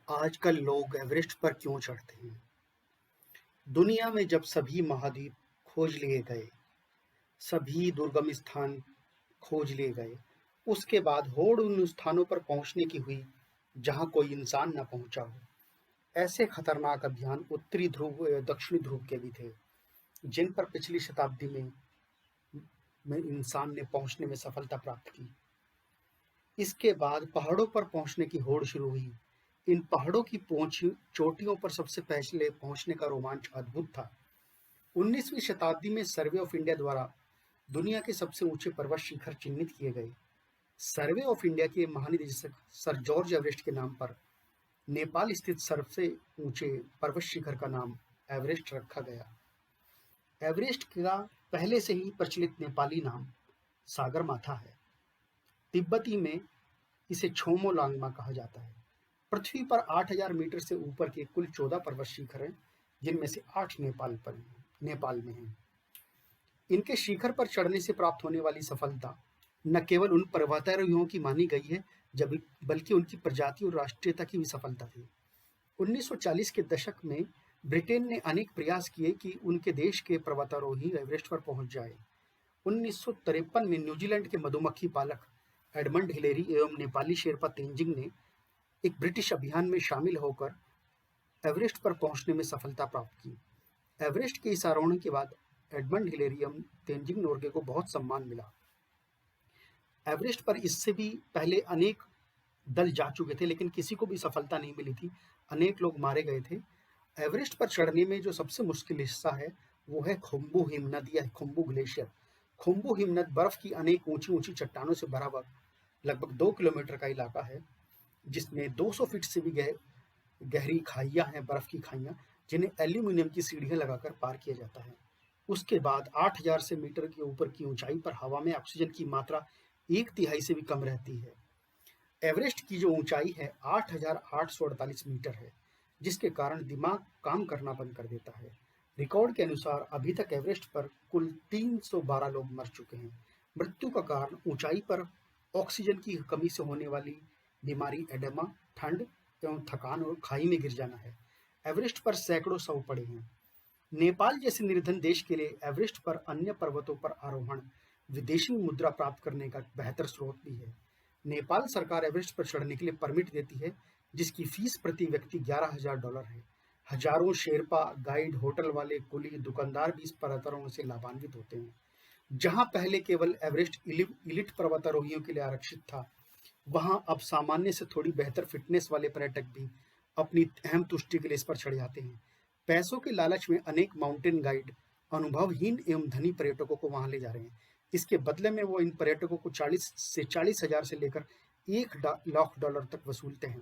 आजकल लोग एवरेस्ट पर क्यों चढ़ते हैं? दुनिया में जब सभी महाद्वीप खोज लिए गए, सभी दुर्गम स्थान खोज लिए गए, उसके बाद होड़ उन स्थानों पर पहुंचने की हुई जहां कोई इंसान न पहुंचा हो। ऐसे खतरनाक अभियान उत्तरी ध्रुव व दक्षिणी ध्रुव के भी थे, जिन पर पिछली शताब्दी में इंसान ने पहुंचने में सफलता प्राप्त की। इसके बाद पहाड़ों पर पहुंचने की होड़ शुरू हुई। इन पहाड़ों की चोटियों पर सबसे पहले पहुंचने का रोमांच अद्भुत था। 19वीं शताब्दी में सर्वे ऑफ इंडिया द्वारा दुनिया के सबसे ऊंचे पर्वत शिखर चिन्हित किए गए। सर्वे ऑफ इंडिया के महानिदेशक सर जॉर्ज एवरेस्ट के नाम पर नेपाल स्थित सबसे ऊंचे पर्वत शिखर का नाम एवरेस्ट रखा गया। एवरेस्ट का पहले से ही प्रचलित नेपाली नाम सागरमाथा है। तिब्बती में इसे छोमो लांगमा कहा जाता है। पृथ्वी पर 8,000 मीटर से ऊपर के कुल 14 पर्वत शिखर हैं, जिनमें से 8 नेपाल में हैं। इनके शिखर पर चढ़ने से प्राप्त होने वाली सफलता न केवल उन पर्वतारोहियों की मानी गई है, जब बल्कि उनकी प्रजाति और राष्ट्रीयता की भी सफलता थी। 1940 के दशक में ब्रिटेन ने अनेक प्रयास किए कि उनके देश के पर्वतारोही एवरेस्ट पर पहुंच जाए। 1953 में न्यूजीलैंड के मधुमक्खी पालक एडमंड हिलेरी एवं नेपाली शेरपा तेंजिंग ने एक ब्रिटिश अभियान में शामिल होकर एवरेस्ट पर पहुंचने में सफलता प्राप्त की। एवरेस्ट के इस आरोहण के बाद एडमंड हिलेरी एवं तेंजिंग नोर्गे को बहुत सम्मान मिला। एवरेस्ट पर इससे भी पहले अनेक दल जा चुके थे, लेकिन किसी को भी सफलता नहीं मिली थी। अनेक लोग मारे गए थे। एवरेस्ट पर चढ़ने में जो सबसे मुश्किल हिस्सा है, वो है खुम्बू हिमनद या खुम्बू ग्लेशियर। खुम्बू हिमनद बर्फ की अनेक ऊंची ऊंची चट्टानों से भरा हुआ लगभग 2 किलोमीटर का इलाका है, जिसमें 200 फीट से भी गहरी खाइयां हैं, बर्फ की खाइयां, जिन्हें एल्यूमिनियम की सीढ़ियां लगाकर पार किया जाता है। उसके बाद 8,000 से मीटर के ऊपर की ऊंचाई पर हवा में ऑक्सीजन की मात्रा 1/3 से भी कम रहती है। एवरेस्ट की जो ऊंचाई है 8,848 मीटर है, जिसके कारण दिमाग काम करना बंद कर देता है। रिकॉर्ड के अनुसार अभी तक एवरेस्ट पर कुल 312 लोग मर चुके हैं। मृत्यु का कारण ऊंचाई पर ऑक्सीजन की कमी से होने वाली बीमारी एडेमा, ठंड एवं थकान और खाई में गिर जाना है। एवरेस्ट पर सैकड़ों शव पड़े हैं। नेपाल जैसे निर्धन देश के लिए एवरेस्ट पर अन्य पर्वतों पर आरोहण विदेशी मुद्रा प्राप्त करने का बेहतर स्रोत भी है। नेपाल सरकार एवरेस्ट पर चढ़ने के लिए परमिट देती है, जिसकी फीस प्रति व्यक्ति $11,000 है। हजारों शेरपा, गाइड, होटल वाले, कुली, दुकानदार भी इस पर्वतारोहण से लाभान्वित होते हैं। जहां पहले केवल एवरेस्ट इलिट पर्वतारोहियों के लिए आरक्षित था, वहां अब सामान्य से थोड़ी बेहतर फिटनेस वाले पर्यटक भी अपनी अहम तुष्टि के लिए इस पर चढ़ जाते हैं। पैसों के लालच में अनेक माउंटेन गाइड अनुभवहीन एवं धनी पर्यटकों को वहां ले जा रहे हैं। इसके बदले में वो इन पर्यटकों को 40,000 से लेकर $1 लाख तक वसूलते हैं।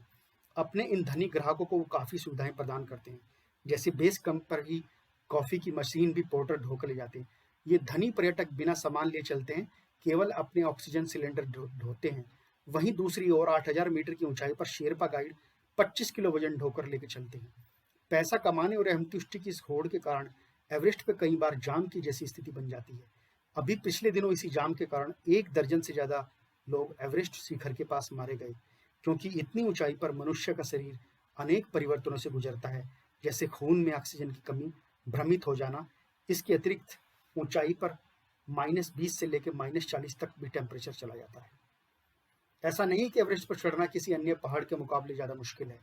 अपने इन धनी ग्राहकों को वो काफी सुविधाएं प्रदान करते हैं, जैसे बेस कैंप पर ही कॉफी की मशीन भी पोर्टर ढोकर ले जाते हैं। ये धनी पर्यटक बिना सामान लिए चलते हैं, केवल अपने ऑक्सीजन सिलेंडर ढोते हैं। वहीं दूसरी ओर 8,000 मीटर की ऊंचाई पर शेरपा गाइड 25 किलो वजन ढोकर लेकर चलते हैं। पैसा कमाने और अहमतुष्टि की इस होड़ के कारण एवरेस्ट पे कई बार जाम की जैसी स्थिति बन जाती है। अभी पिछले दिनों इसी जाम के कारण 1 दर्जन से ज्यादा लोग एवरेस्ट शिखर के पास मारे गए, क्योंकि इतनी ऊंचाई पर मनुष्य का शरीर अनेक परिवर्तनों से गुजरता है, जैसे खून में ऑक्सीजन की कमी, भ्रमित हो जाना। इसके अतिरिक्त ऊंचाई पर -20 से लेकर -40 तक भी टेम्परेचर चला जाता है। ऐसा नहीं कि एवरेस्ट पर चढ़ना किसी अन्य पहाड़ के मुकाबले ज्यादा मुश्किल है।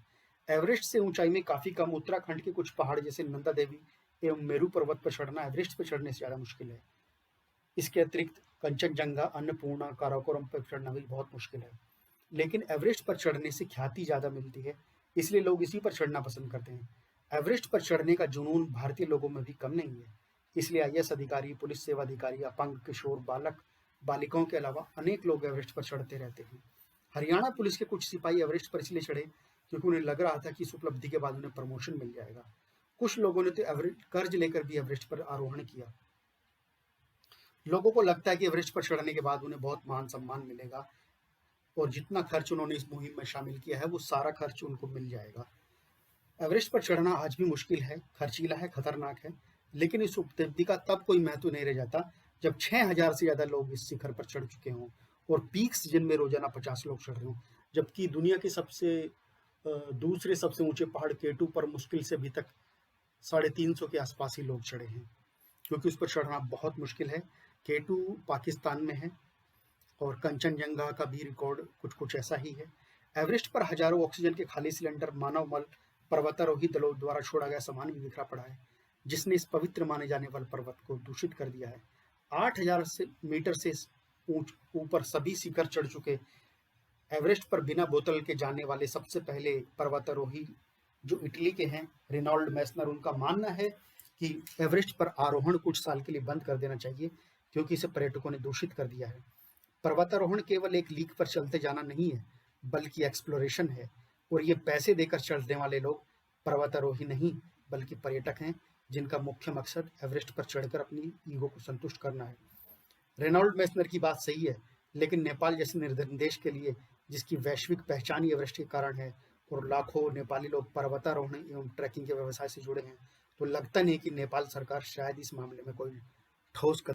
एवरेस्ट से ऊंचाई में काफी कम उत्तराखंड के कुछ पहाड़ जैसे नंदा देवी एवं मेरू पर्वत पर चढ़ना एवरेस्ट पर चढ़ने से ज्यादा मुश्किल है। इसके अतिरिक्त कंचनजंगा, अन्नपूर्णा, काराकोरम पर चढ़ना भी बहुत मुश्किल है। लेकिन एवरेस्ट पर चढ़ने से ख्याति ज्यादा मिलती है, इसलिए लोग इसी पर चढ़ना पसंद करते हैं। एवरेस्ट पर चढ़ने का जुनून भारतीय लोगों में भी कम नहीं है, इसलिए आईएएस अधिकारी, पुलिस सेवा अधिकारी, अपंग, किशोर, बालक, बालिकाओं के अलावा अनेक लोग एवरेस्ट पर चढ़ते रहते हैं। हरियाणा पुलिस के कुछ सिपाही एवरेस्ट पर इसलिए चढ़े क्योंकि उन्हें लग रहा था कि इस उपलब्धि के बाद उन्हें प्रमोशन मिल जाएगा। कुछ लोगों ने तो कर्ज लेकर भी एवरेस्ट पर आरोहण किया। लोगों को लगता है कि एवरेस्ट पर चढ़ने के बाद उन्हें बहुत मान सम्मान मिलेगा, और जितना खर्च उन्होंने इस मुहिम में शामिल किया है, वो सारा खर्च उनको मिल जाएगा। एवरेस्ट पर चढ़ना आज भी मुश्किल है, खर्चीला है, खतरनाक है, लेकिन इस उपलब्धि का तब कोई महत्व नहीं रह जाता जब 6,000 से ज्यादा लोग इस शिखर पर चढ़ चुके हों और पीक्स जिनमें रोजाना 50 लोग चढ़ रहे हों। जबकि दुनिया के सबसे दूसरे सबसे ऊंचे पहाड़ K2 पर मुश्किल से अभी तक 350 के आसपास ही लोग चढ़े हैं, क्योंकि उस पर चढ़ना बहुत मुश्किल है। K2 पाकिस्तान में है और कंचनजंगा का भी रिकॉर्ड कुछ ऐसा ही है। एवरेस्ट पर हजारों ऑक्सीजन के खाली सिलेंडर, मानव मल, पर्वतारोही दलों द्वारा छोड़ा गया सामान भी बिखरा पड़ा है, जिसने इस पवित्र माने जाने वाले पर्वत को दूषित कर दिया है। 8,000 मीटर से ऊपर सभी शिखर चढ़ चुके एवरेस्ट पर बिना बोतल के जाने वाले सबसे पहले पर्वतारोही जो इटली के हैं, रेनॉल्ड मैसनर, उनका मानना है कि एवरेस्ट पर आरोहण कुछ साल के लिए बंद कर देना चाहिए, क्योंकि इसे पर्यटकों ने दूषित कर दिया है। पर्वतारोहण केवल एक लीक पर चलते जाना नहीं है, बल्कि एक्सप्लोरेशन है, और ये पैसे देकर चढ़ने वाले लोग पर्वतारोही नहीं, बल्कि पर्यटक हैं, जिनका मुख्य मकसद एवरेस्ट पर चढ़कर अपनी ईगो को संतुष्ट करना है। रेनॉल्ड मैसनर की बात सही है, लेकिन नेपाल जैसे निर्धन देश के लिए, जिसकी वैश्विक पहचान ही एवरेस्ट के कारण है, और लाखों नेपाली लोग पर्वतारोहण एवं ट्रैकिंग के व्यवसाय से जुड़े हैं, तो लगता नहीं कि नेपाल सरकार शायद इस मामले में कोई ठोस कदम